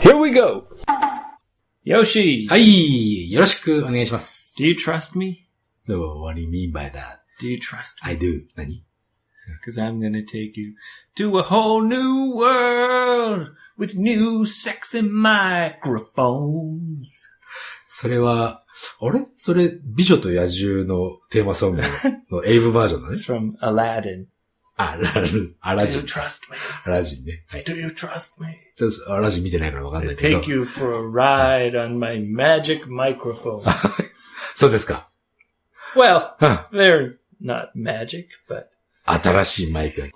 Here we go! Yoshi! はい、よろしくお願いします。Do you trust me? No, what do you mean by that? Do you trust me? I do. 何? Because I'm gonna take you to a whole new world with new sexy microphones. それは、あれそれ、美女と野獣のテーマソングの英語バージョンだね。It's from Aladdin. アラジン。Do you trust me? アラジンね。はい。Do you trust me? アラジン見てないからわかんないけど。Take you for a ride on my magic microphone. そうですか。Well, they're not magic, but... 新しいマイク。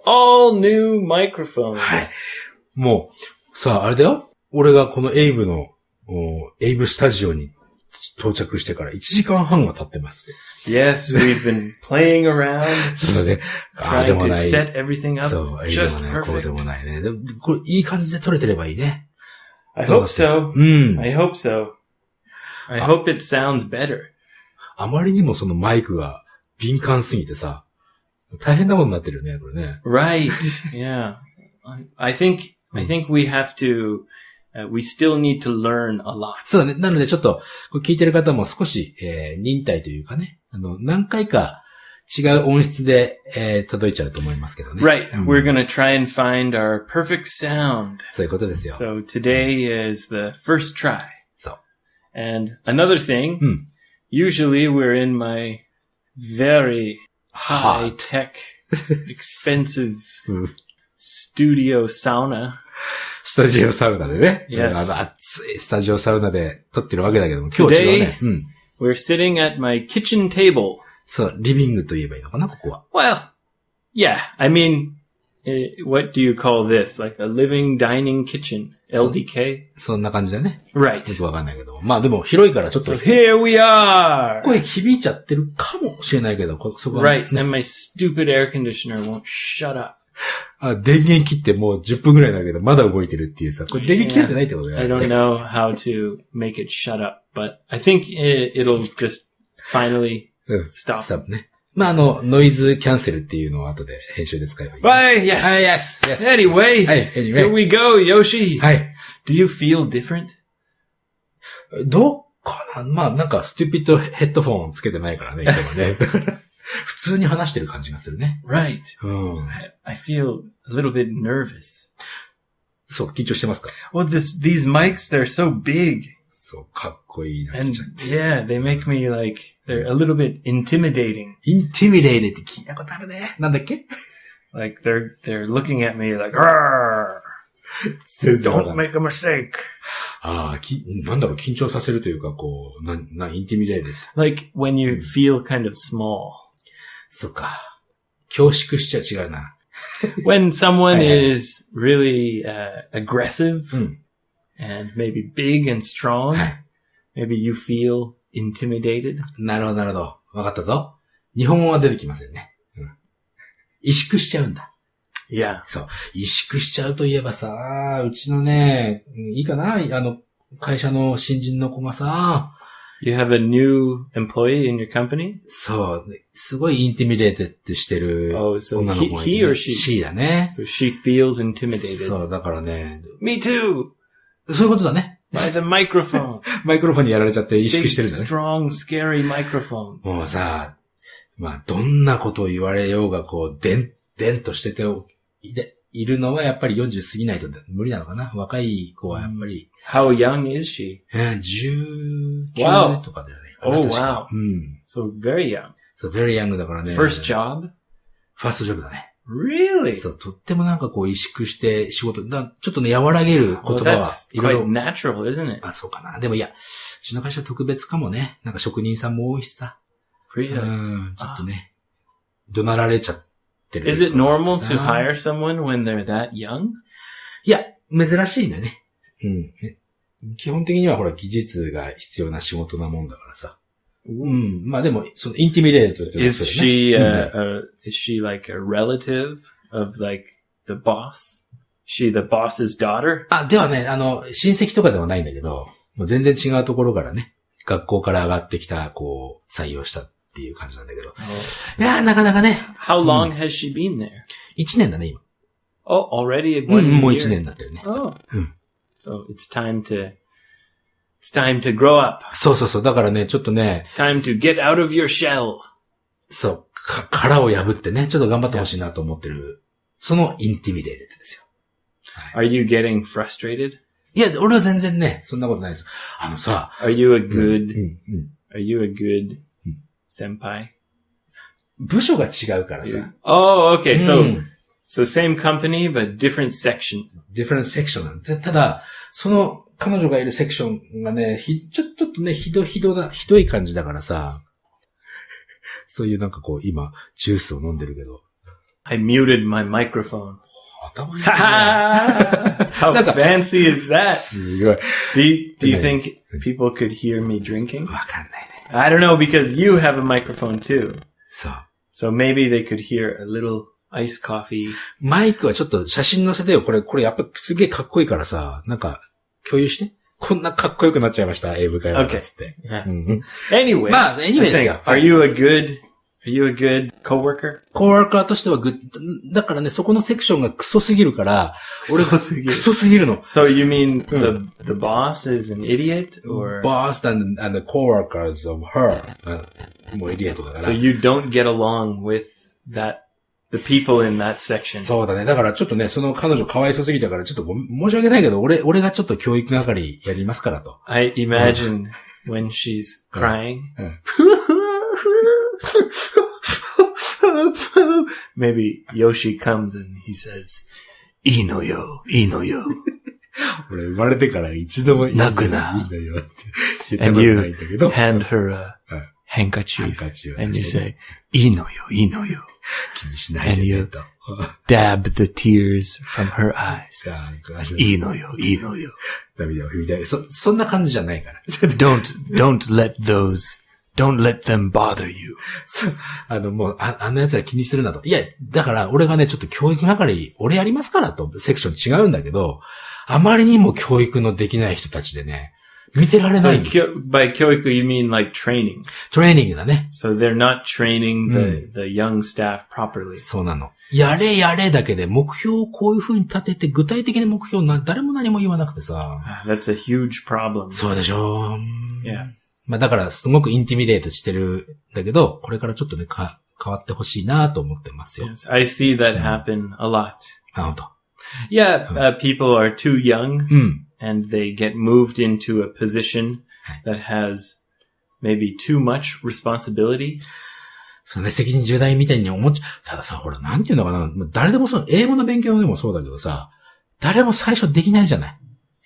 all new microphones. はい。もう、さあ、あれだよ。俺がこのエイブスタジオに到着してから1時間半が経ってます。Yes, we've been playing around. そうだね。ああでもない。Set everything up. そう、just perfect. こうでもないね。でもこれいい感じで撮れてればいいね。I hope so. うん。I hope so. I hope it sounds better. あまりにもそのマイクが敏感すぎてさ、大変なことになってるよね、これね。Right. Yeah. I think we have to...We still need to learn a lot. そうだね。なのでちょっと、聞いてる方も少し、忍耐というかね、何回か違う音質で、届いちゃうと思いますけどね。Right. We're gonna try and find our perfect sound. そういうことですよ。So today is the first try. そう。And another thing, usually we're in my very high-tech, expensive studio sauna.スタジオサウナでね。Yes. 暑いスタジオサウナで撮ってるわけだけども、今日違うね。We're sitting at my kitchen table. そう、リビングと言えばいいのかな、ここは。Well, yeah. I mean, what do you call this? Like a living dining kitchen? LDK? そんな感じだね。Right. よくわかんないけど。まあでも広いからちょっと。So here we are! 声響いちゃってるかもしれないけど、そこは、ね。Right. And my stupid air conditioner won't shut up. 電源切ってもう10分くらいだけど、まだ動いてるっていうさ。これ電源切れてないってことだよね。I don't know how to make it shut up, but I think it'll just finally stop. stop ね。まあノイズキャンセルっていうのを後で編集で使えばいい。Right, yes. Yes. Anyway, here we go, Yoshi. はい。Do you feel different? どうかなまあなんかステュピッドヘッドフォンつけてないからね、今ね。普通に話してる感じがするね。Right. I feel a little bit nervous. そう、緊張してますか Well, these mics, they're so big. そう、かっこいいな。And yeah, they make me like, they're a little bit intimidating. Intimidated って聞いたことあるね。なんだっけ Like they're looking at me like, Arr! Don't make a mistake. なんだろう、緊張させるというか、こう、intimidated. Like when you feel kind of small. そっか。恐縮しちゃ違うな。When someone is really aggressive and maybe big and strong, maybe you feel intimidated. なるほど、なるほど。わかったぞ。日本語は出てきませんね。萎縮しちゃうんだ。Yeah. そう。萎縮しちゃうといえばさ、うちのね、いいかな会社の新人の子がさ、You have a new employee in your company? そう。すごいインティミデーテッドしてる女の子がいて、he or she? she だね。So she feels intimidated. そう、だからね。Me too! そういうことだね。By the microphone. マイクロフォンにやられちゃって萎縮してるんだね。Big, strong, scary microphone. もうさ、まあ、どんなことを言われようが、こう、でんとしてているのはやっぱり40過ぎないと無理なのかな。若い子はやっぱり。How young is she? 19とかだよね。Oh, wow. So very young. So very young だからね。First job? ファーストジョブだね。Really? そう、とってもなんかこう萎縮して仕事、ちょっとね、和らげる言葉はいろいろ。Quite natural, isn't it? そうかな。でもいや、うちの会社特別かもね。なんか職人さんも多いしさ。Really? ちょっとね、怒鳴られちゃってる。Is it normal to hire someone when they're that young? いや、珍しいんだね。基本的にはほら技術が必要な仕事なもんだからさ。まあでも、そのインティミデートっていうのはそうね。Is she like a relative of like the boss? She the boss's daughter? ではね、親戚とかではないんだけど、もう全然違うところからね、学校から上がってきた、こう、採用したっていう感じなんだけど。いやー、なかなかね。How long has she been there? 1年だね、今。Oh, already one もう year? 1年になってるね。Oh. So it's time to grow up. そうそうそう。だからね、ちょっとね。It's time to get out of your shell. そう。殻を破ってね、ちょっと頑張ってほしいなと思ってる。そのインティミレーテですよ。Are you getting frustrated? いや、俺は全然ね、そんなことないです。さ。Are you a good senpai? 部署が違うからさ。Oh, okay. So same company, but different section. different section なんで。ただ、その彼女がいるセクションがね、ちょっとね、ひどい感じだからさ。そういうなんかこう、今、ジュースを飲んでるけど。I muted my microphone. 頭いいね。How fancy is that? すごい。Do you think people could hear me drinking? わかんないね。I don't know, because you have a microphone too. そう。So maybe they could hear a little iced coffee. マイクはちょっと写真載せてよ。これやっぱすげえかっこいいからさ、なんか、共有して。こんなかっこよくなっちゃいました。英文会話つって。Yeah. Anyway. まあ、anyway ですよ。Are you a good coworker? コーワーカーとしてはだからね、そこのセクションがクソすぎるから、俺がクソすぎるの。So you mean the boss is an idiot? Or? Boss and the coworkers of her. もうイディエットだから。So you don't get along with the people in that section. そうだね。だからちょっとね、その彼女かわいそうすぎたから、ちょっと申し訳ないけど、俺がちょっと教育係やりますからと。I imagine when she's crying. Maybe Yoshi comes and he says, いいのよ。俺生まれてから一度もいいのよ。いいのよって言ったことないんだけど。And you hand her a handkerchief. And you say, いいのよ。気にしないでねと。Dab the tears from her eyes. いいのよ。涙を拭いてあげる。そんな感じじゃないから。Don't let them bother you. もう、あんな奴ら気にするなと。いや、だから、俺がね、ちょっと教育係、俺やりますからと、セクション違うんだけど、あまりにも教育のできない人たちでね、見てられないんですよ。So, by 教育 you mean like training? トレーニングだね。So they're not training the young staff properly. そうなの。やれだけで目標をこういう風に立てて、具体的な目標を誰も何も言わなくてさ。That's a huge problem. そうでしょ。Yeah. まあだからすごくインティミレートしてるんだけど、これからちょっとね、変わってほしいなと思ってますよ。Yes, I see that happen a lot. あ、ほんと。Yeah, people are too young and they get moved into a position that has maybe too much responsibility. そうね、責任重大みたいに思っちゃう。たださ、ほら、なんていうのかな、誰でも英語の勉強でもそうだけどさ、誰も最初できないじゃない。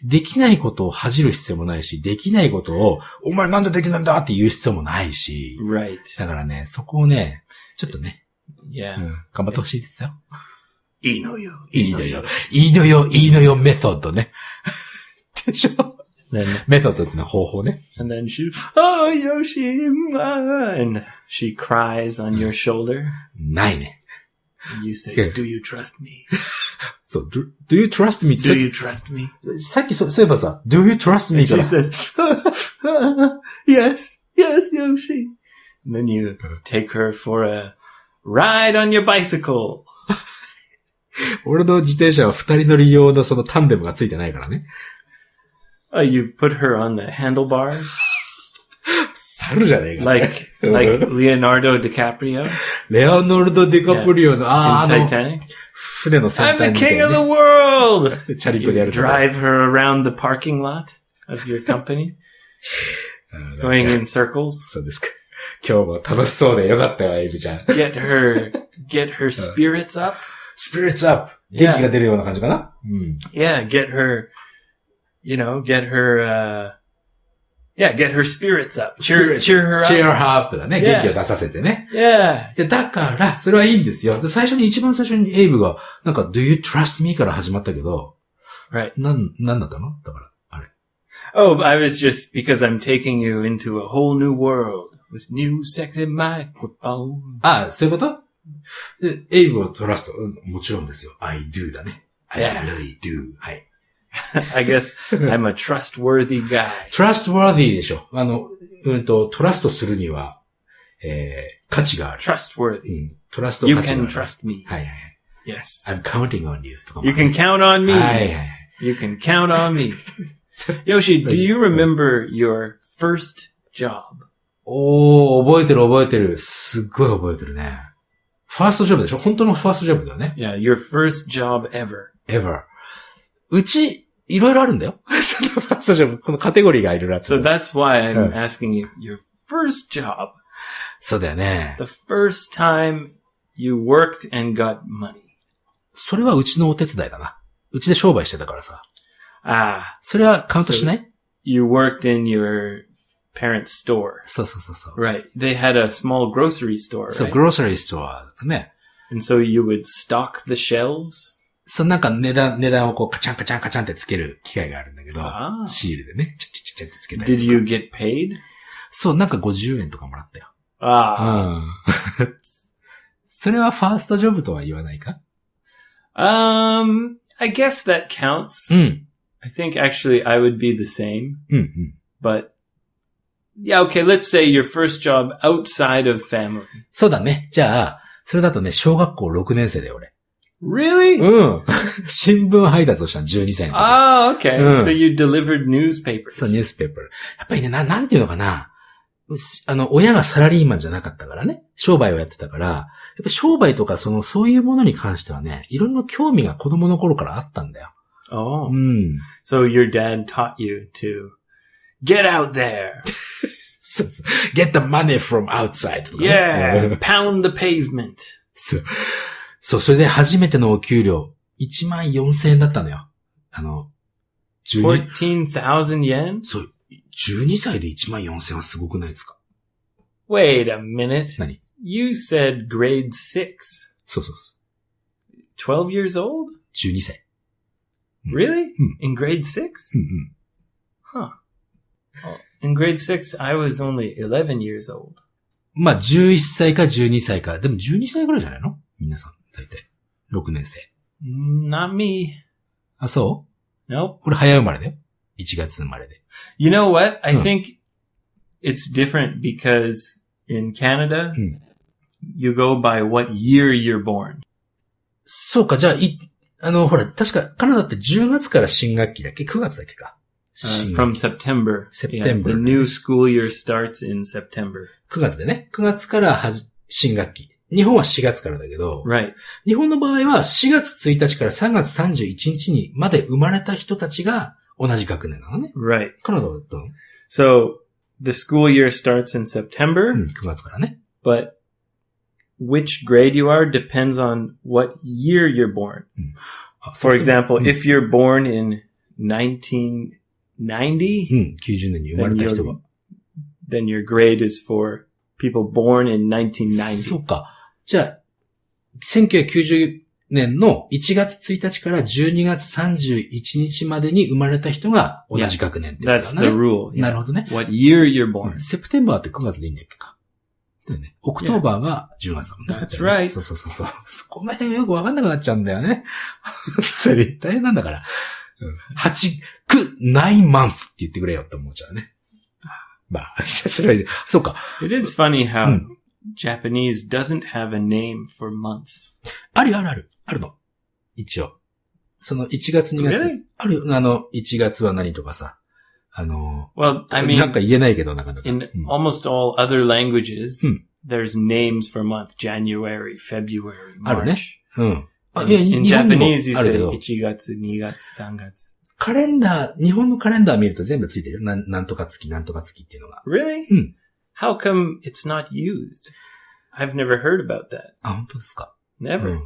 できないことを恥じる必要もないし、できないことを、お前なんでできないんだって言う必要もないし。Right. だからね、そこをね、ちょっとね、Yeah. 頑張ってほしいですよ。いいのよ、メソッドね。でしょ？メソッドってのは方法ね。And then she, oh, Yoshi, and she cries on your shoulder. ないね。And you say, do you trust me? そう、do you trust me? Do you trust me? さっきそういえばさ、do you trust me? And she says, yes, Yoshi. And then you take her for a ride on your bicycle. 俺の自転車は二人乗り用のそのタンデムがついてないからね。You put her on the handlebars? 猿じゃねえか。Like Leonardo DiCaprio? レオノルド・ディカプリオの、in Titanic? 船の先端みたいな、ね。I'm the king of the world! チャリコでやると。Drive her around the parking lot of your company? Going in circles? そうですか。今日も楽しそうでよかったよ、エイブちゃん。Get her spirits up? Spirits up! 元気が出るような感じかな？Yeah, get her spirits up. Cheer her up. Cheer her up だね。元気を出させてね。Yeah. だから、それはいいんですよ。で一番最初にエイブが、なんか、do you trust me? から始まったけど、Right. なんだったの？だから、あれ。Oh, I was just, because I'm taking you into a whole new world with new sexy microphone. あ、そういうこと？で、エイブをトラスト、もちろんですよ。I do だね。I really do. はい。I guess I'm a trustworthy guy. trustworthy でしょ。トラストするには、価値がある。Trustworthy. トラスト価値がある。You can trust me. はい。Yes. I'm counting on you. You can count on me. はいはいはい。You can count on me. Yoshi, do you remember your first job? 覚えてる。すっごい覚えてるね。ファーストジョブでしょ？本当のファーストジョブだよね。Yeah, your first job ever. うち、いろいろあるんだよ。そのファーストジョブ、このカテゴリーがいろいろあって。So that's why I'm asking you, your first job. そうだよね。The first time you worked and got money. それはうちのお手伝いだな。うちで商売してたからさ。それはカウントしない？ You worked in your parents' store. そう。Right. They had a small grocery store, right? そう、grocery store だったね。And so you would stock the shelves? そう、なんか値段をこうカチャンってつける機械があるんだけど、シールでね、チャってつけたりとか。Did you get paid? そう、なんか50円とかもらったよ。それはファーストジョブとは言わないか？ I guess that counts. I think actually I would be the same. But yeah, okay, let's say your first job outside of family. そうだね。じゃあ、それだとね、小学校6年生だよ、俺。Really? 新聞配達をしたの、12歳の時。okay. So you delivered newspapers. そう、ニュースペーパー。やっぱりね、なんていうのかな。親がサラリーマンじゃなかったからね。商売をやってたから、やっぱ商売とかそういうものに関してはね、いろんな興味が子供の頃からあったんだよ。So your dad taught you to get out there. そう。Get the money from outside. Yeah, pound the pavement. そう、それで初めてのお給料、14,000円だったのよ。14,000 yen? そう、12歳で14,000円はすごくないですか？ Wait a minute. 何？ You said grade 6. そう。12 years old? 12歳。Really? In grade 6? Huh. Well, in grade 6, I was only 11 years old. まあ、11歳か12歳か。でも12歳ぐらいじゃないの？皆さん、大体。6年生。Not me. あ、そう？ Nope. 俺早生まれだよ。1月生まれで。You know what? I think it's different because in Canada, you go by what year you're born. そうか、じゃあ、ほら、確か、カナダって10月から新学期だっけ？ 9 月だっけか。From September. Yeah, the new school year starts in September. 9月でね。9月から新学期。日本は4月からだけど、Right. 日本の場合は4月1日から3月31日にまで生まれた人たちが同じ学年なのね。Right. カナダだったの？ So, the school year starts in September. 9月からね。But which grade you are depends on what year you're born. For example, if you're born in 1990, 90年に生まれた人が。then your grade is for people born in 1990. そうか。じゃあ、1990年の1月1日から12月31日までに生まれた人が同じ学年ってことだね。That's the rule. Yeah. なるほどね。What year you're born. セプテンバーって9月でいいんだっけか。だよね。オクトーバーが10月だもんね。That's right. そう。そこら辺よくわかんなくなっちゃうんだよね。それ大変なんだから。8、9、9 month って言ってくれよって思っちゃうね。まあ、それは、そうか。It is funny how Japanese doesn't have a name for months. あるの。一応。その1月2月。Really? あるよ。1月は何とかさ。Well, I mean, なんか言えないけど、なかなか。in almost all other languages, there's names for month. January, February, March. あるね。In Japanese, you say 1月、2月、3月。カレンダー、日本のカレンダー見ると全部ついてるよ。なんとか月っていうのが。Really? How come it's not used? I've never heard about that. あ、本当ですか。Never.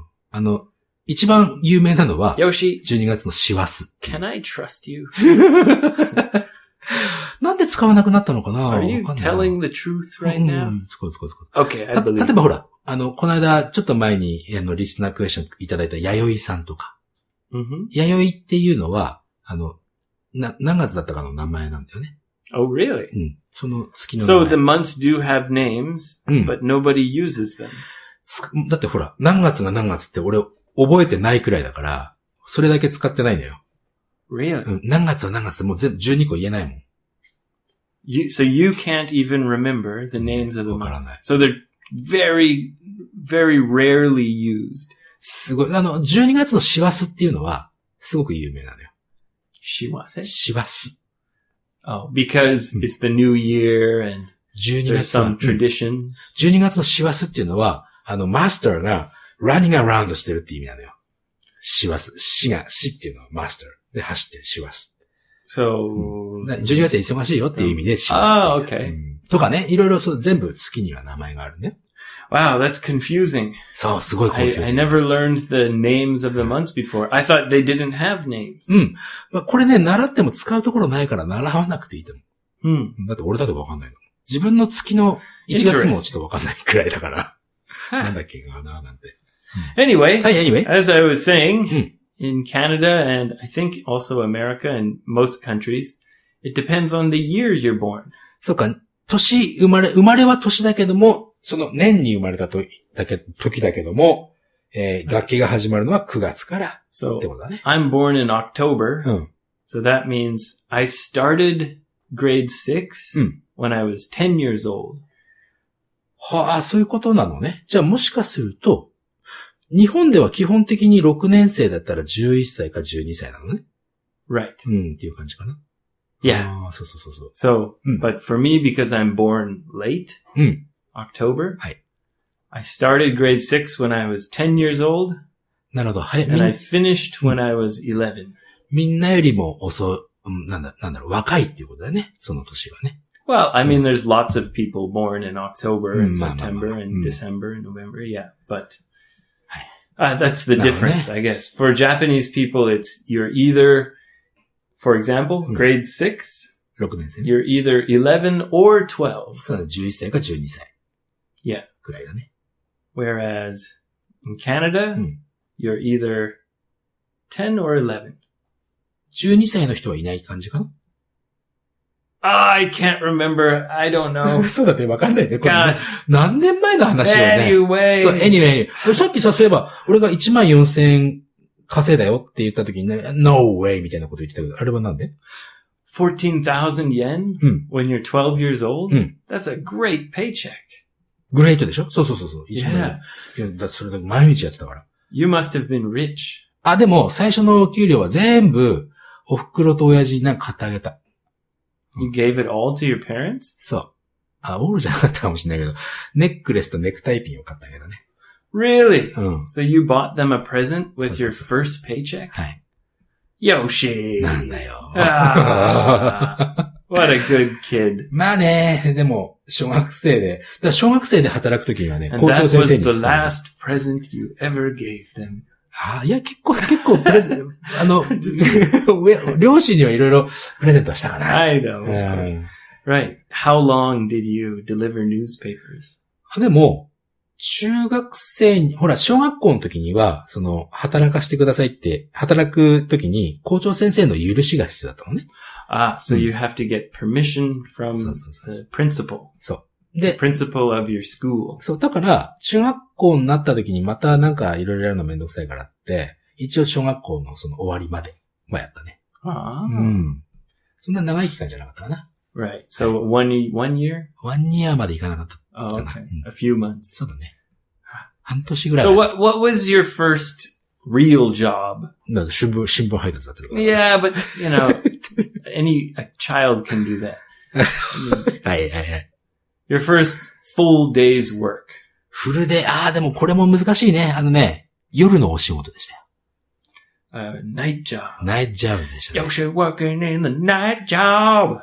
一番有名なのは、Yoshi, 12月の師走。Can I trust you? なんで使わなくなったのかな？ Are you telling the truth right now? 使う。Okay, I believe. 例えばほら、この間、ちょっと前に、リスナークエスチョンいただいた弥生さんとか。弥生っていうのは、何月だったかの名前なんだよね。Oh, really? その月の名前。So the months do have names, but nobody uses them. だってほら、何月が何月って俺覚えてないくらいだから、それだけ使ってないんだよ。Really? 何月は何月ってもう全部12個言えないもん。So you can't even remember the names of the months. So they're very, very rarely used. すごい。12月の師走っていうのは、すごく有名なのよ。師走？師走。Oh, because it's the new year and there's some traditions. 12月の師走っていうのは、マスターが running around してるって意味なのよ。師走。師っていうのはマスターで走ってる師走。So, 12月は忙しいよっていう意味で師走。okay. とかね、いろいろ全部月には名前があるね。Wow, that's confusing. そう、すごい confusing. I never learned the names of the months before. I thought they didn't have names. まあ、これね、習っても使うところないから習わなくていいと思う。だって俺だとわかんないの。自分の月の1月もちょっとわかんないくらいだから。なんだっけかな、なんて。Anyway, anyway, as I was saying, in Canada and I think also America and most countries, it depends on the year you're born. そうか、生まれは年だけども、その年に生まれた時だけども、学期が始まるのは9月からってことだね。I'm born in October, so that means I started grade 6 when I was 10 years old. はあ、そういうことなのね。じゃあもしかすると、日本では基本的に6年生だったら11歳か12歳なのね。Right. っていう感じかな。Yeah. そう。So, but for me, because I'm born late, October, I started grade 6 when I was 10 years old. なるほど。はい。And I finished when I was 11. みんなよりもなんだろう、若いっていうことだよね。その年はね。Well, I mean, there's lots of people born in October and September and December and November. Yeah, but that's the difference, I guess. For Japanese people, you're either, for example, grade 6, 6年生。you're either 11 or 12. そうだ、11歳か12歳。Yeah. くらいだね。Whereas in Canada, you're either 10 or 11. 12歳の人はいない感じかな？I can't remember. I don't know. そうだね、わかんないね。これ何年前の話だよね。Anyway. そう、anyway. さっきさ、そういえば、俺が14,000円稼いだよって言った時にね、No way! みたいなこと言ってたけど、あれはなんで 14,000 yen when you're 12 years old? That's a great paycheck. グレートでしょ？そう。1万円。いや、それだけ毎日やってたから。You must have been rich. あ、でも、最初のお給料は全部、お袋と親父になんか買ってあげた。You gave it all to your parents? そう。あ、オールじゃなかったかもしれないけど、ネックレスとネクタイピンを買ってあげたね。Really? So you bought them a present with your first paycheck? はい。Yoshi! なんだよ。What a good kid. まあね、でも、小学生で働くときにはね、校長先生に。And that was the last present you ever gave them. いや、結構プレゼント、両親にはいろいろプレゼントはしたかな。I know. Right. How long did you deliver newspapers? でも、中学生に、ほら、小学校の時には、働かせてくださいって、働く時に、校長先生の許しが必要だったのね。So you have to get permission from the principal. そう。で、principal of your school. そう、だから、中学校になった時にまたなんかいろいろやるのめんどくさいからって、一応小学校の終わりまではやったね。そんな長い期間じゃなかったかな。Right. So one year? 1 year までいかなかった。Oh, okay. A few months. そうだね。半年ぐらい。So what was your first real job? 新聞配達だってるから。Yeah, but, a child can do that. はい。Your first full day's work. フルデー、でもこれも難しいね。夜のお仕事でしたよ。Night job. Night job でしたね。You're working in the night job.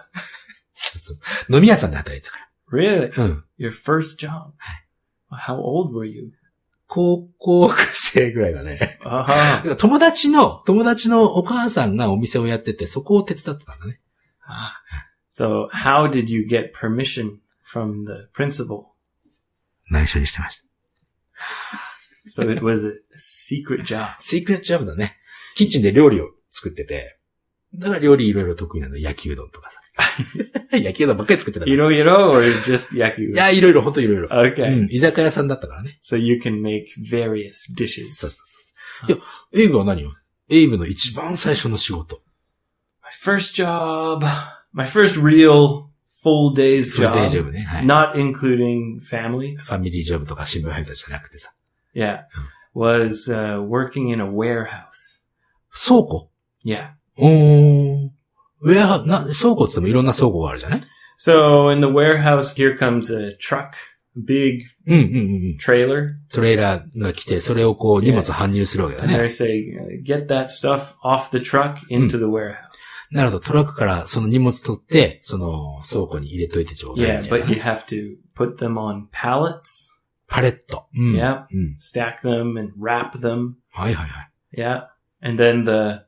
そう。飲み屋さんで働いてたから。Really? Your first job? はい。How old were you? 高校生ぐらいだね。友達のお母さんがお店をやってて、そこを手伝ってたんだね。So, how did you get permission from the principal? 内緒にしてました。So it was a secret job. Secret job だね。キッチンで料理を作ってて、だから料理いろいろ得意なの。焼きうどんとかさ。焼きうどんばっかり作ってた。いろいろ or just 焼きうどん？いや、いろいろ、ほんといろいろ。Okay. 居酒屋さんだったからね。So you can make various dishes. そう。いや、エイブは何よ？エイブの一番最初の仕事。My first real full day's job. Full day job ね。はい。Not including family. ファミリージョブとか新聞配達じゃなくてさ。Yeah. was working in a warehouse. 倉庫 Yeah. 倉庫って言ってもいろんな倉庫があるじゃない So in the warehouse, here comes a truck, big trailer. トレーラーが来て、それをこう荷物搬入するわけだ And ね。 they say, get that stuff off the truck into the warehouse. なるほど。トラックからその荷物取って、その倉庫に入れといてちょうだい Yeah, みたいな but you have to put them on pallets. パレット。Yeah. Stack them and wrap them. はいはいはい。 Yeah. And then the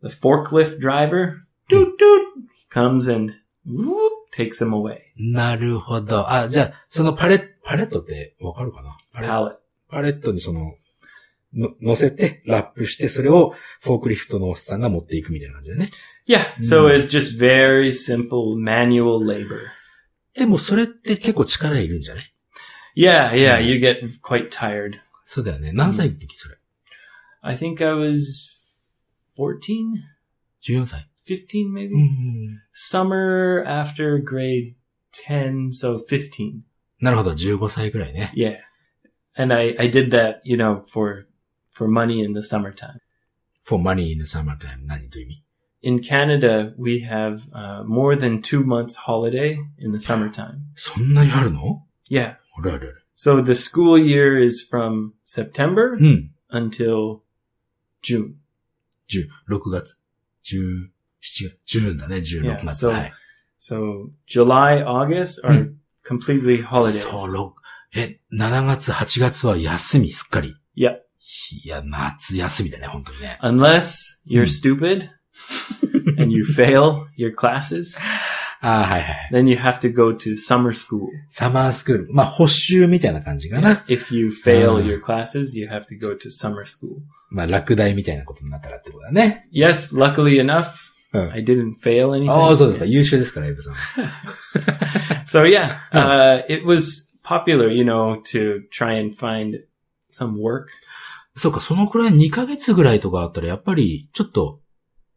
forklift driver, comes and whoop, takes them away. なるほど。あ、じゃあ、そのパレットってわかるかな Pallet. パレットに乗せて、ラップして、それをフォークリフトのおっさんが持っていくみたいな感じだね。Yeah. So it's just very simple manual labor. でもそれって結構力いるんじゃない Yeah. You get quite tired. そうだよね。何歳の時それ I think I was 14, 14歳 15 maybe. Summer after grade 10, so 15. なるほど。15歳ぐらいね。Yeah. And I did that, for money in the summertime. For money in the summertime. 何という意味 In Canada, we have more than 2 months holiday in the summertime. そんなにあるの Yeah. あれあれあれ。So the school year is from September until June. 6月。17月。ジューンだね。16月。はい。So July, August are completely holidays. そう、7月、8月は休みすっかり。Yeah. いや、夏休みだね、本当にね。Unless you're stupid and you fail your classes. はいはい。Then you have to go to summer school. サマースクール。まあ、補習みたいな感じかな。If you fail your classes, you have to go to summer school. まあ、落第みたいなことになったらってことだね。Yes, luckily enough, I didn't fail anything. ああ、そうですか。優秀ですから、エイブさん。So yeah, it was popular, to try and find some work. そうか、そのくらい2ヶ月ぐらいとかあったら、やっぱり、ちょっと、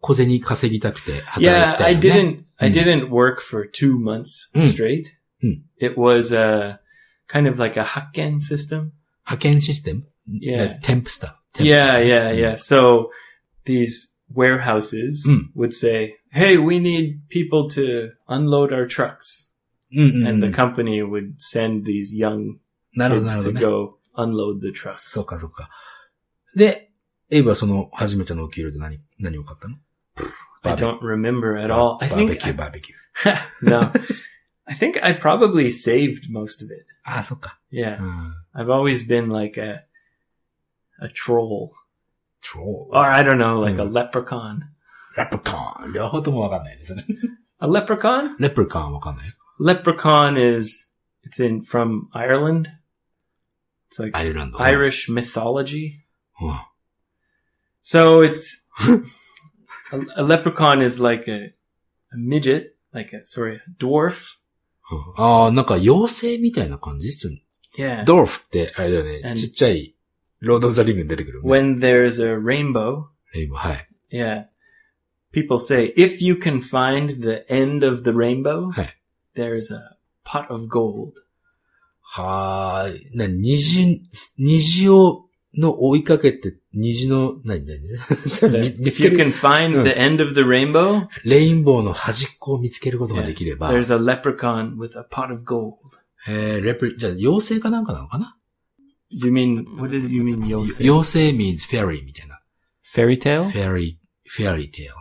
小銭稼ぎたくて働きたいよね。I didn't work for 2 months straight. It was kind of like a 派遣 system. 派遣システム Yeah. Temp stuff. Yeah. So these warehouses would say, hey, we need people to unload our trucks. And the company would send these young kids to go unload the trucks. そうか。で、エイブはその初めてのお給料で何を買ったの I don't remember at all. I think barbecue. No. I think I probably saved most of it. ああ、そっか。Yeah. I've always been like a troll. Troll? Or I don't know, like a leprechaun. Leprechaun. 両方ともわかんないですね。A leprechaun? Leprechaun わかんない。Leprechaun it's from Ireland. It's like Irish mythology. So it's, a leprechaun is like a midget, like a dwarf. ああ、なんか妖精みたいな感じ Yeah. ドルフってあれだよね。ちっちゃいロードオブザリングに出てくる、ね。When there's a rainbow. はい。Yeah. People say, if you can find the end of the rainbow, there's a pot of gold. はーい。虹の追いかけて、虹の、何 If you can find the end of the rainbow, レインボーの端っこを見つけることができれば。There's a leprechaun with a pot of gold. じゃあ、妖精かなんかなのかな what did you mean, 妖精? 妖精 means fairy みたいな。Fairy tale? Fairy tale.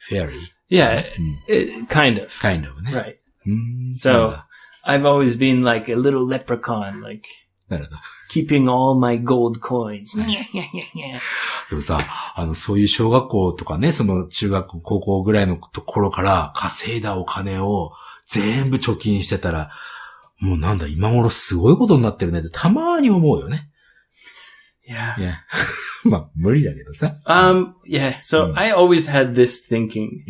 Fairy. Yeah, kind of. Kind of ね。Right. So, I've always been like a little leprechaun, like, なるほど。keeping all my gold coins. でもさ、そういう小学校とかね、その中学校、高校ぐらいのところから稼いだお金を全部貯金してたら、もうなんだ、今頃すごいことになってるねってたまーに思うよね。Yeah. まあ、無理だけどさ。Yeah. So I always had this thinking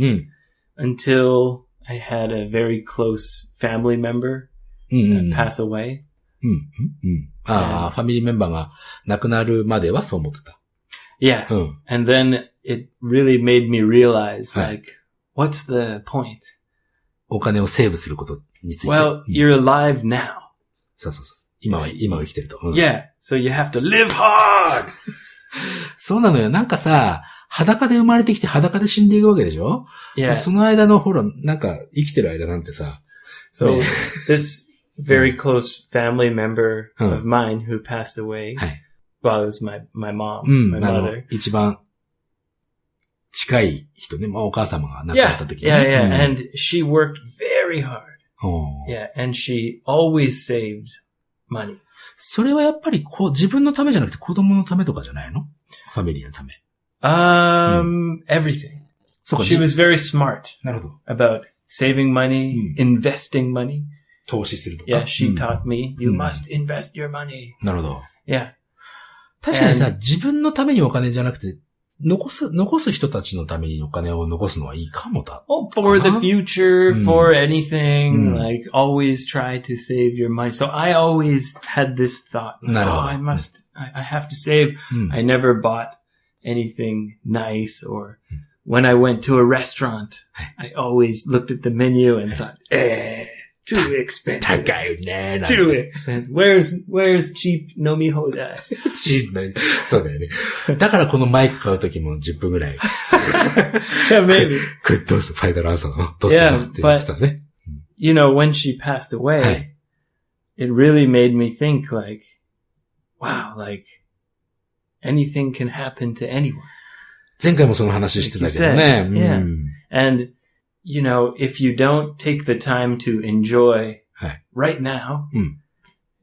until I had a very close family member pass away. ああ、ファミリーメンバーが亡くなるまではそう思ってた。Yeah. And then it really made me realize, like, what's the point? お金をセーブすることについて。Well, you're alive now. そう。今を生きてると。Yeah, so you have to live hard! そうなのよ。なんかさ、裸で生まれてきて裸で死んでいくわけでしょ？ Yeah. その間のほら、なんか生きてる間なんてさ。So, this very close family member of mine who passed away, well, it was my mom, my mother. 一番近い人ね、お母様が亡くなった時に、ね。Yeah, and she worked very hard. Yeah, and she always saved money. それはやっぱり自分のためじゃなくて子供のためとかじゃないの？ファミリーのため。Everything. She was very smart なるほど。 about saving money, investing money. 投資するとか。Yeah, she taught me, you must invest your money. なるほど。Yeah. 確かにさ、自分のためにお金じゃなくて、残す人たちのためにお金を残すのはいいかもだ。Oh, for the future, for anything, like always try to save your money. So I always had this thought, like, I have to save. I never bought anything nice or when I went to a restaurant, I always looked at the menu and thought, too expensive. 高いよね。Too expensive. Where's cheap 飲み放題? cheap ね。そうだよね。だからこのマイク買うときも10分ぐらい。Yeah, maybe. どうす、ファイナルアンサーのどうするって言ってたね。You know, when she passed away, it really made me think like, wow, like, anything can happen to anyone. 前回もその話してたけどね。Yeah. And, you know, if you don't take the time to enjoy right now,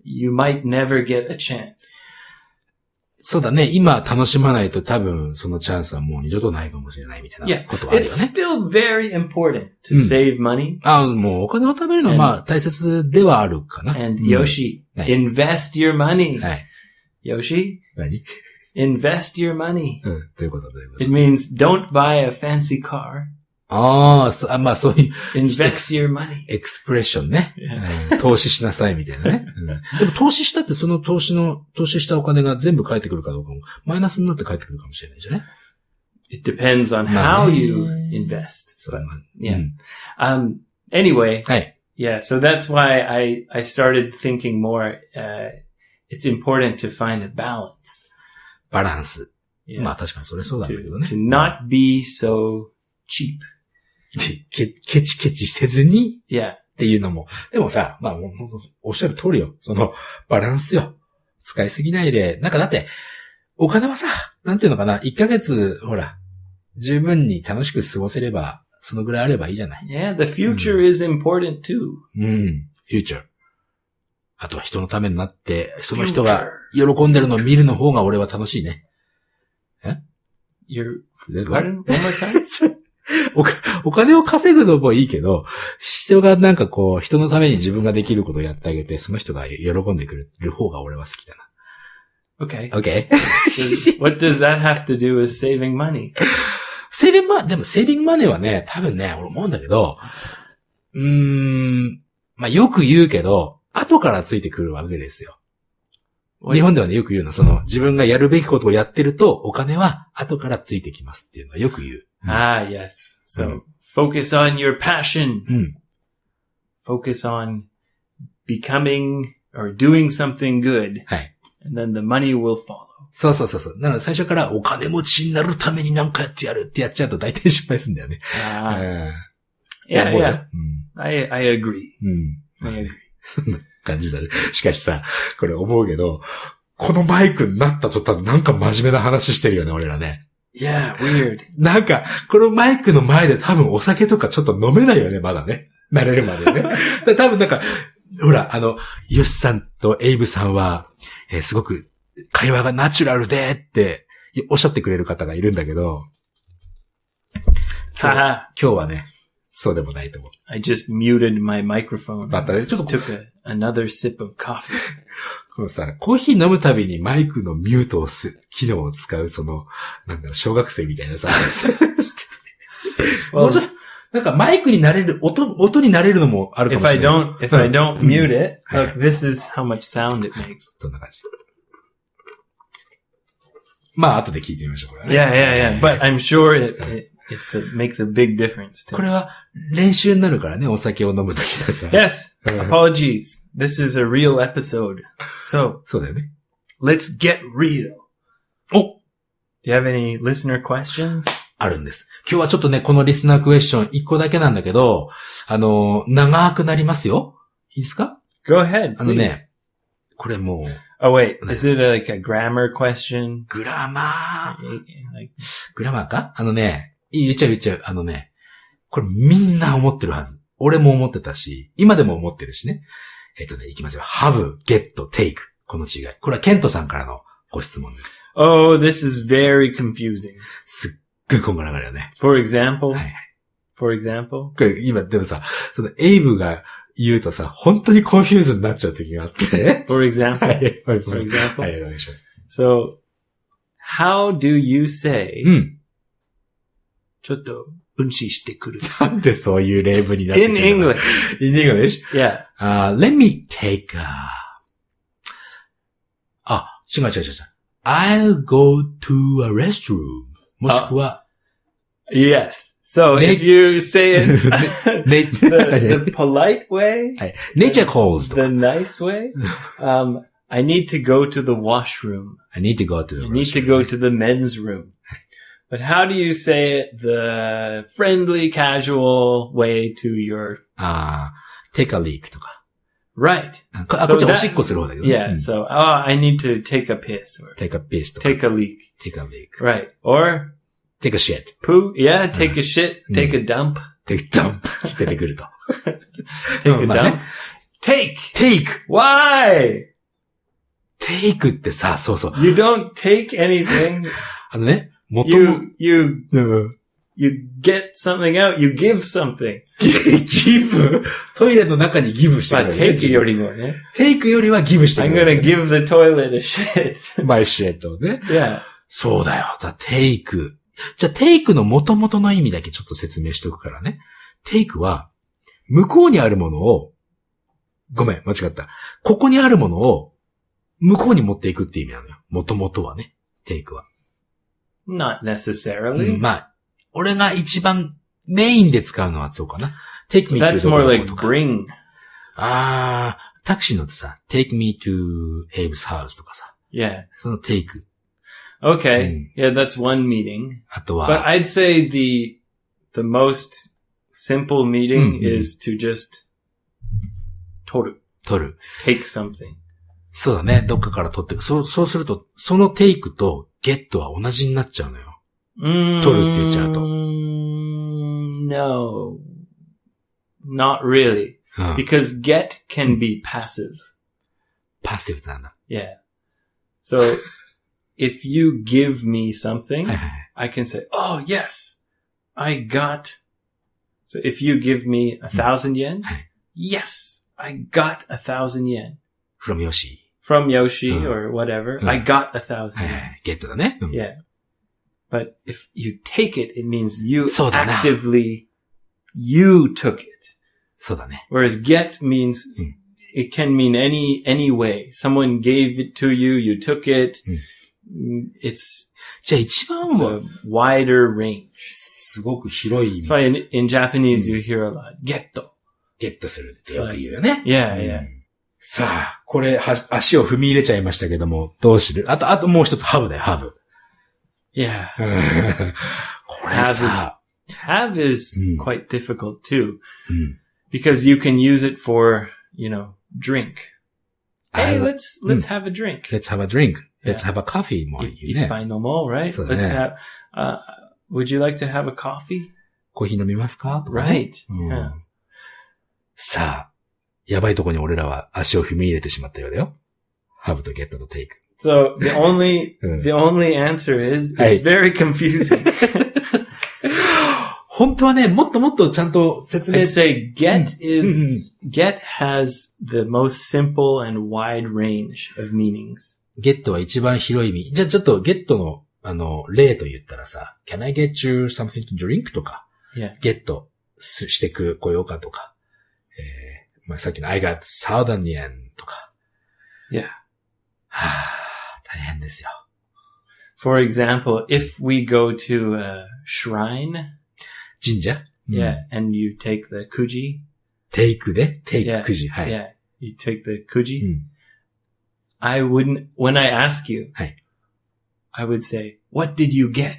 you might never get a chance. そうだね。今楽しまないと多分そのチャンスはもう二度とないかもしれないみたいなことはあるよね。It's still very important to save money. もうお金を貯めるのはまあ大切ではあるかな。And Yoshi, invest your money. はい。Yoshi? 何？ Invest your money. どういうこと？ It means don't buy a fancy car. まあそういう。invest your money. エクスプレッションね。投資しなさいみたいなね。でも投資したってその投資したお金が全部返ってくるかどうかも、マイナスになって返ってくるかもしれないじゃね。It depends on how you invest. But, yeah. Anyway. はい。Yeah, so that's why I started thinking more, it's important to find a balance. バランス。まあ確かにそれそうなんだけどね。To not be so cheap. ケチケチせずに。Yeah. っていうのも。でもさ、まあもうおっしゃる通りよ。そのバランスよ。使いすぎないで。なんかだって、お金はさ、なんていうのかな。1ヶ月、ほら、十分に楽しく過ごせれば、そのぐらいあればいいじゃない。Yeah, the future is important too. future. あとは人のためになって、その人が喜んでるのを見るの方が俺は楽しいね。Pardon? One more time? お金を稼ぐのもいいけど、人がなんかこう、人のために自分ができることをやってあげて、その人が喜んでくれる方が俺は好きだな。Okay. What does that have to do with saving money? でもセービングマネーはね、多分ね、俺思うんだけど、まあよく言うけど、後からついてくるわけですよ。日本ではね、よく言うの、自分がやるべきことをやってると、お金は後からついてきますっていうのはよく言う。yes. So, focus on your passion. Focus on becoming or doing something good. はい。And then the money will follow. そう。なので最初からお金持ちになるために何かやってやるってやっちゃうと大体失敗するんだよね。Yeah. I agree. I agree. 感じだね。しかしさ、これ思うけど、このマイクになった途端なんか真面目な話してるよね、俺らね。Yeah, weird. なんか、このマイクの前で多分お酒とかちょっと飲めないよね、まだね。慣れるまでね。多分なんか、ほら、ヨシさんとエイブさんは、すごく会話がナチュラルでっておっしゃってくれる方がいるんだけど、今日はね、そうでもないと思う。I just muted my microphone. またね、ちょっと took another sip of coffee. このさ、コーヒー飲むたびにマイクのミュートを機能を使う、小学生みたいなさ。もうちょっと、なんかマイクになれる、音になれるのもあるかもしれない。If I don't mute it, look, this is how much sound it makes. どんな感じ？まあ、後で聞いてみましょう、これね。Yeah. But I'm sure It makes a big difference to これは練習になるからね、お酒を飲むときはさ。Yes! Apologies. This is a real episode. So, そうだよね。let's get real. お Do you have any listener questions? あるんです。今日はちょっとね、このリスナークエスチョン1個だけなんだけど、長くなりますよ。いいですか？ Go ahead, please. ね、これもう。Oh, wait. Is it like a grammar question? グラマー。Like, グラマーか？言っちゃう。これみんな思ってるはず。俺も思ってたし、今でも思ってるしね。いきますよ。have, get, take. この違い。これはケントさんからのご質問です。Oh, this is very confusing. すっごいこんがらがるよね。For example? はいはい。For example? これ今、でもさ、そのエイブが言うとさ、本当にコンフューズになっちゃう時があって。For example? はい。For example? はい、お願いします。So, how do you say, ちょっと、うんししてくる。なんでそういう例文になってくる In English. In English? Yeah. Let me take違う。I'll go to a restroom. もしくは、Yes. So, if you say it the polite way, はい。Nature calls とか。 the nice way, I need to go to the washroom. I need to go to the I restroom. need to go to the men's room. But how do you say it the friendly, casual way to your... take a leak とか。Right. こっちはおしっこする方だけどね。Yeah, so, I need to take a piss. Or take a piss とか。take a leak. take a leak. Right. Or... take a shit. poo. Yeah, take a shit. Take a dump. take a dump. 捨ててくると。take a dump. Take! Why? take ってさ、そうそう。You don't take anything. You get something out. You give something. give? トイレの中にギブしてる、ね。take よりもね。take よりはギブしてる、ね。I'm gonna give the toilet a shit. my shit をね。Yeah. そうだよ。take。じゃあ take の元々の意味だけちょっと説明しておくからね。take は、向こうにあるものを、ごめん、間違った。ここにあるものを、向こうに持っていくって意味なのよ。元々はね。take は。Not necessarily. まあ、俺が一番メインで使うのはそうかな。take me to That's more like bring. タクシー乗ってさ、take me to Abe's house とかさ。Yeah. その take. Okay. Yeah, that's one meaning. あとは。But I'd say the most simple meaning is to just 取る。take something. そうだね。どっかから取ってく。そうすると、その take と get は同じになっちゃうのよ。取るって言っちゃうと。No. Not really. Because get can be passive. passive なんだ。Yeah. So, if you give me something, I can say, oh, yes, I got. So, if you give me 1,000 yen, yes, I got 1,000 yen. From Yoshi. From Yoshi or whatever. I got 1,000 yen. get だね。Yeah. But if you take it, it means you actively, you took it. そうだね。Whereas get means, it can mean any way. Someone gave it to you, you took it. It's じゃあ一番は a wider range. すごく広い意味。That's why in Japanese you hear a lot. Get. ゲットするってよく言うよね。Yeah, yeah. さあ、これ、足を踏み入れちゃいましたけども、どうする？あともう一つ、ハブだよ、ハブ。Yeah. これさ。Have is quite difficult too. Because you can use it for, drink. Hey, let's have a drink. Let's have a drink. Let's have a coffee もいいね。いっぱい飲もう, right? Let's have, would you like to have a coffee? コーヒー飲みますか？ Right. さあ、やばいとこに俺らは足を踏み入れてしまったようだよ。have と get と take. So the only answer is, it's very confusing. 本当はね、もっとちゃんと説明。I'd say get has the most simple and wide range of meanings. get は一番広い意味。じゃあちょっと get の、例と言ったらさ、can I get you something to drink? とか、get してくこようかとか、さっきの I got 1,000 yen とか。Yeah. 大変ですよ。For example, if we go to a shrine, 神社 Yeah, and you take the kuji. テイクで、テイク Yeah, くじ。はい。yeah, you take the kuji. うん。I wouldn't, when I ask you, はい。I would say, what did you get?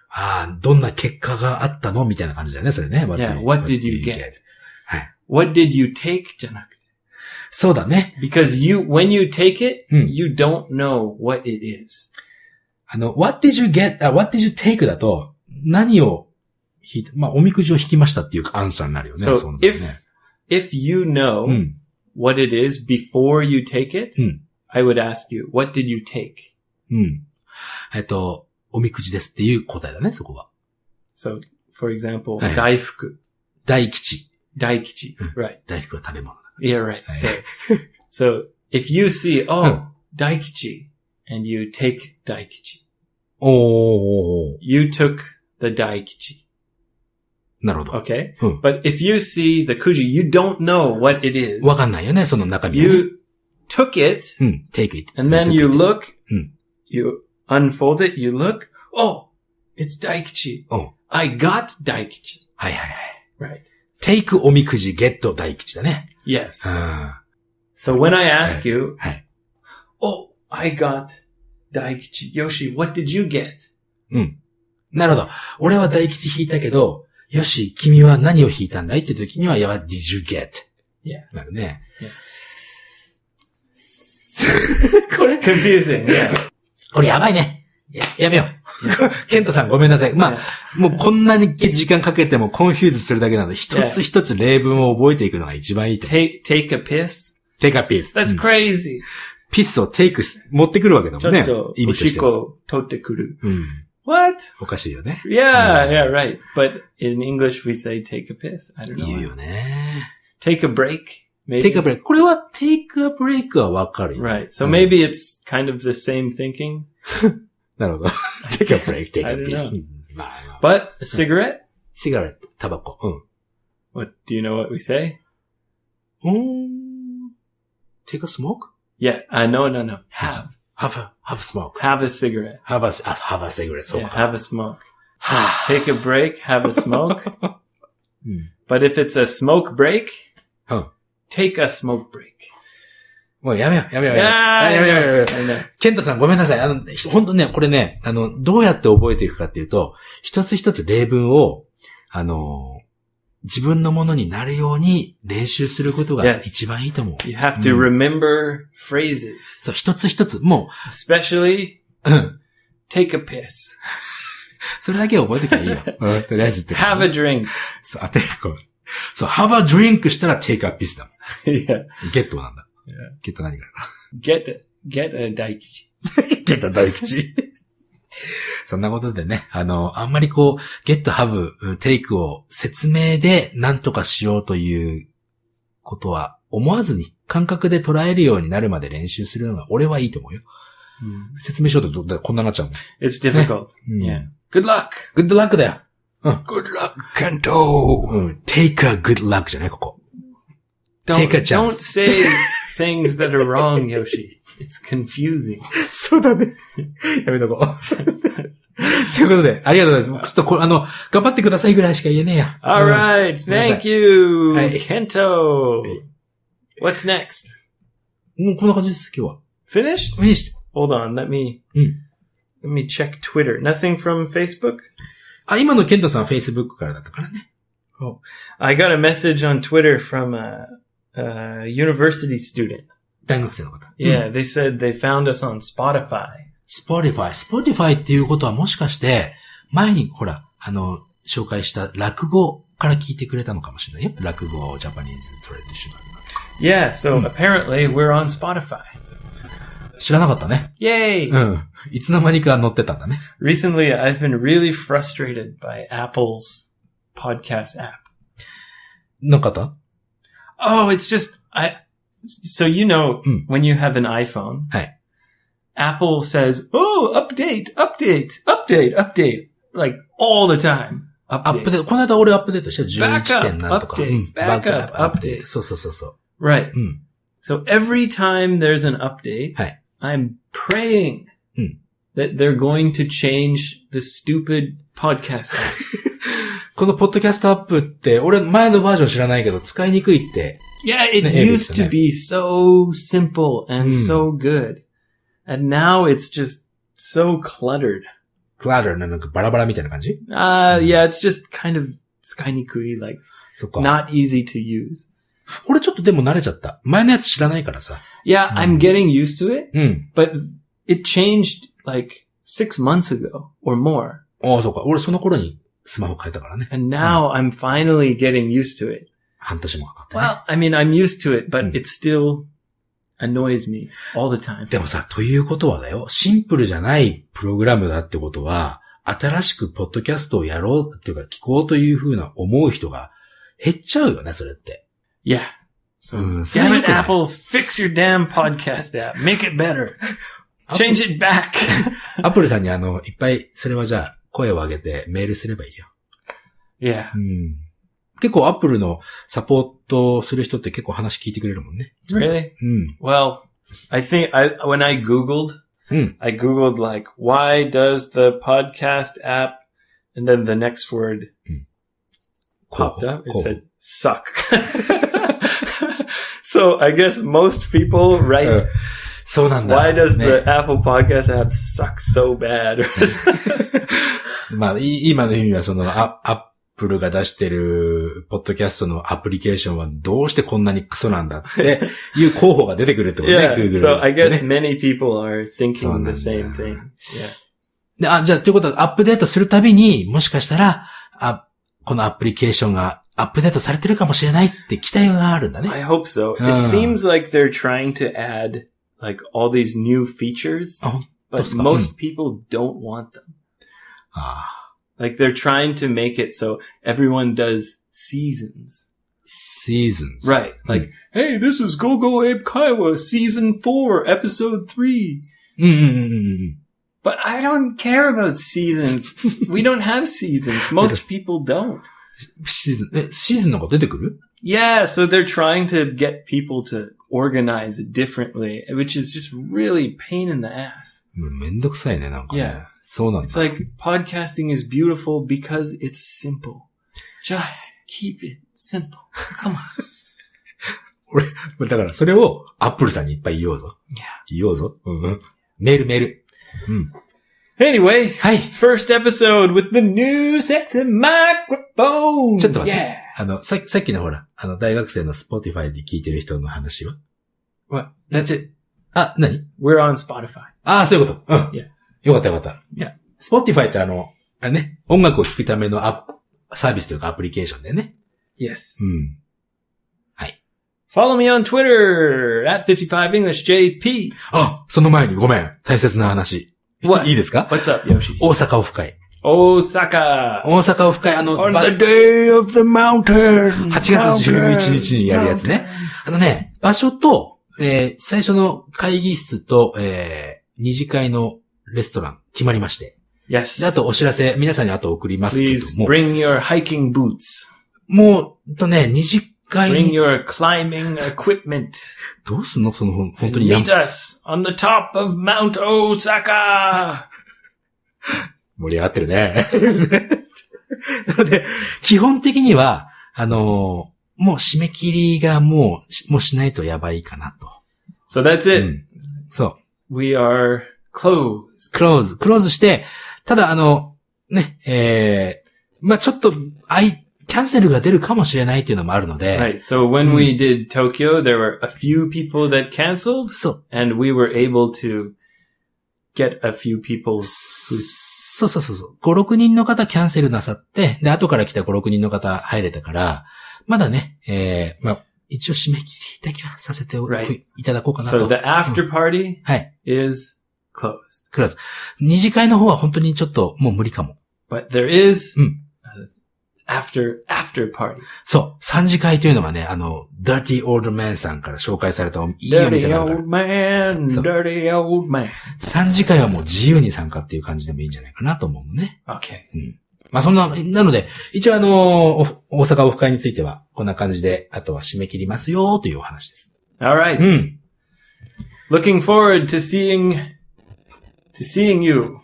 ああ、どんな結果があったのみたいな感じだよね、それね。Yeah, what did you get? はい。What did you take? じゃなくて。そうだね。Because when you take it, you don't know what it is. what did you get?what did you take だと、何を引いた、まあ、おみくじを引きましたっていうアンサーになるよね。So, そうだよね。if you know what it is before you take it, I would ask you, what did you take? うん。おみくじですっていう答えだね、そこは。So, for example, はい。大福。大吉。大吉。Right. 大福は食べ物だ。Yeah, right. はい。So, if you see,大吉, and you take 大吉. おー。You took the 大吉. なるほど。Okay? But if you see the kuji, you don't know what it is. わかんないよね、その中身はね。You took it, take it. and then you look, you unfold it, you look, oh, it's 大吉. I got 大吉. はいはいはい。Right. take おみくじ get 大吉だね。Yes. So when I ask you, はい。oh, I got 大吉. Yoshi, what did you get? なるほど。俺は大吉引いたけど、よし、君は何を引いたんだいって時には、what did you get? Yeah. なるね。これ confusing. Yeah. これやばいね。やめよう。ケントさんごめんなさい。まあ、もうこんなに時間かけてもコンフューズするだけなので、一つ一つ例文を覚えていくのが一番いいと思う。take a piss? take a piss. That's crazy. ピスをテイク持ってくるわけだもんね。ちょっと、おしっこ取ってくる。What? おかしいよね。Yeah, yeah, right. But in English we say take a piss. I don't know. 言うよね。Take a break. Maybe. take a break. これは take a break はわかるよ。Right. So maybe it's kind of the same thinking. なるほど。take a break, take a piss. But a cigarette? cigarette, タバコ。What, do you know what we say? take a smoke? Yeah. No. Have a smoke. Have a cigarette. have a cigarette. そう Yeah, か。have a smoke. Take a break, have a smoke. But if it's a smoke break, take a smoke break. もうやめよう。ケントさんごめんなさい。本当ね、これね、どうやって覚えていくかっていうと、一つ一つ例文を、自分のものになるように練習することが一番いいと思う。You have to remember phrases. そう、一つ一つ、もう。especially, take a piss. それだけ覚えてきゃいいよ。とりあえずって。have a drink. そう、そう、have a drink したら take a piss だもん。yeah. get なんだ。get 何があるかな。get a 大吉。get a 大吉。そんなことでね、あんまりこう、get, have, take を説明で何とかしようということは思わずに感覚で捉えるようになるまで練習するのが俺はいいと思うよ。説明しようとこんなになっちゃうもん。It's difficult. Yeah. Good luck. Good luck だよ。Good luck, Kento. Take a good luck じゃないここ。Take a chance. Don't say things that are wrong, Yoshi.It's confusing. そうだね。やめとこう。ということで、ありがとうございます。ちょっと頑張ってくださいぐらいしか言えねえや。Alright, thank you, Kento. What's next? もうこんな感じです、今日は。Finished? Hold on, let me check Twitter. Nothing from Facebook? 今のケントさんは Facebook からだったからね。Oh, I got a message on Twitter from a university student.大学生の方。Yeah, they said they found us on Spotify っていうことはもしかして、前にほら、紹介した落語から聞いてくれたのかもしれないよ。落語、ジャパニーズトレディショナル。Yeah, so apparently we're on Spotify. 知らなかったね。Yay! いつの間にか載ってたんだね。Recently, I've been really frustrated by Apple's podcast app. の方? Oh, it's just,So you know, when you have an iPhone, Apple says, oh, update, like all the time. アップデート。この間俺アップデートした 11 点なんとか。バックアップデート。そう。Right. So every time there's an update, I'm praying that they're going to change the stupid podcast app. このポッドキャストアップって、俺前のバージョン知らないけど、使いにくいって。Yeah, it used to be so simple and so good. And now it's just so cluttered.Clutter なんかバラバラみたいな感じ？Yeah, it's just kind of 使いにくい, like, not easy to use. 俺ちょっとでも慣れちゃった。前のやつ知らないからさ。Yeah, I'm getting used to it. But it changed like 6 months ago or more. ああ、そうか。俺その頃にスマホ変えたからね。And now I'm finally getting used to it. 半年もかかったね。Well, I mean, I'm used to it, but it still annoys me all the time. でもさ、ということはだよ。シンプルじゃないプログラムだってことは、新しくポッドキャストをやろうっていうか聞こうというふうな思う人が減っちゃうよね、それって。Yeah. So, damn it, Apple, fix your damn podcast app. Make it better. Change it back. アップルさんにいっぱい、それはじゃあ、声を上げてメールすればいいよ。Yeah. 結構アップルのサポートする人って結構話聞いてくれるもんね。Really? Well, I think when I Googled like, why does the podcast app, and then the next word popped up. It said, suck. So I guess most people write, why does the Apple podcast app suck so bad? まあ、今の意味はアップルが出してるポッドキャストのアプリケーションはどうしてこんなにクソなんだっていう候補が出てくるってことね、Google。So I guess many people are thinking the same thing. Yeah. じゃあ、ということはアップデートするたびに、もしかしたら、このアプリケーションがアップデートされてるかもしれないって期待があるんだね。I hope so. It seems like they're trying to add like all these new features, but most people don't want them. Like they're trying to make it so everyone does seasons. Seasons. Right. Like, hey, this is Go-Go Abe Kaiwa, season 4, episode 3. But I don't care about seasons. We don't have seasons. Most people don't. シーズンなんか出てくる？ Yeah, so they're trying to get people to organize it differently, which is just really pain in the ass. めんどくさいね、なんかね。Yeah. そうなんだ。It's like podcasting is beautiful because it's simple. Just keep it simple. Come on. 俺、だからそれをアップルさんにいっぱい言おうぞ。言おうぞ。メール。Anyway, first episode with the new sexy microphone. ちょっと待って。さっきのほら、大学生の Spotify で聞いてる人の話は？ What? That's it. 何？ We're on Spotify. そういうこと。Yeah. よかった。Yeah. Spotify ってね、音楽を聴くためのサービスというかアプリケーションだよね。Yes. はい。Follow me on Twitter @55EnglishJP. その前にごめん。大切な話。What? いいですか？ What's up, Yoshi? 大阪オフ会。大阪オフ会、On the day of the mountain! 8月11日にやるやつね。場所と、最初の会議室と、二次会のレストラン決まりまして。Yes. で、あとお知らせ、皆さんに後送りますけども。Please bring your hiking boots. もう、二次会に。Bring your climbing equipment. どうすんの本当に。Meet us on the top of Mount Osaka! 盛り上がってるね。なので、基本的には、もう締め切りがもうしないとやばいかなと。So that's it. そう。We are closed. クローズして、ただまあ、ちょっと、キャンセルが出るかもしれないっていうのもあるので。Right. So when we did Tokyo, there were a few people that canceled. そう。And we were able to get a few people whoそう。5、6人の方キャンセルなさって、で、後から来た5、6人の方入れたから、まだね、まあ、一応締め切りだけはさせていただこうかなと。So the after party is closed. クローズ。二次会の方は本当にちょっともう無理かも。But there is after party. そう。三次会というのがね、Dirty Old Man さんから紹介されたいいお店があるから。Dirty old man. 三次会はもう自由に参加っていう感じでもいいんじゃないかなと思うのね。Okay. まあなので、一応大阪オフ会については、こんな感じで、あとは締め切りますよというお話です。Alright. Looking forward to seeing you.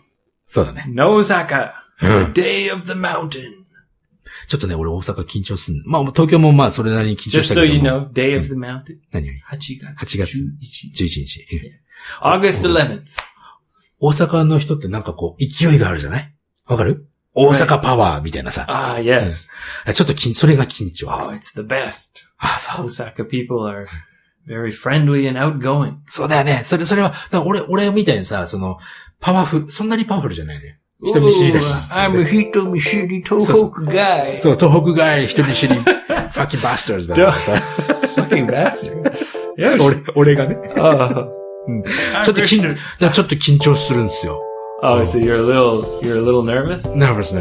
そうだね。Osaka. The day of the mountain. ちょっとね、俺大阪緊張する。まあ、東京もまあ、それなりに緊張したけども。Just so you know, Day of the Mountain. 何 ?8 月11日。August 11th. 大阪の人ってなんかこう、勢いがあるじゃないわかる大阪パワーみたいなさ。yes. ちょっとそれが緊張。Oh, it's the best. そう。Osaka people are very friendly and outgoing. そうだよね。それは、だから俺みたいにさ、そんなにパワフルじゃないね。人見知りだし。I'm a 人見知り東北 guy. そう、東北 guy 人見知り。fucking bastards だからさ。fucking bastard. 俺がね。ちょっと緊張するんですよ。Oh, so you're a little nervous? Nervous.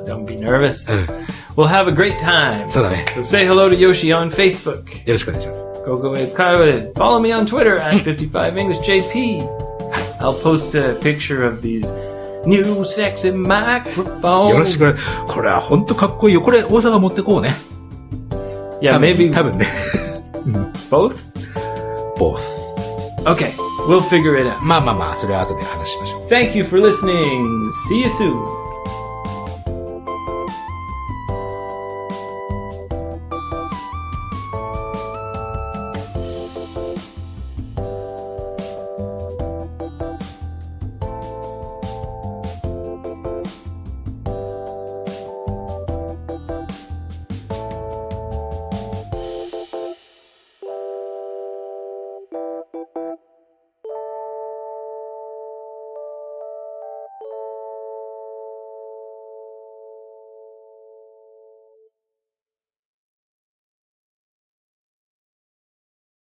Don't be nervous. We'll have a great time. そうだね。So say hello to Yoshi on Facebook. よろしくお願いします。Go ahead. Follow me on Twitter at 55EnglishJP. I'll post a picture of these new sexy microphones. よろしく。これはほんとかっこいいよ。これ大阪持ってこうね。Yeah, maybe. 多分ね。Both? Both. Okay, we'll figure it out. まあ、それは後で話しましょう。Thank you for listening. See you soon.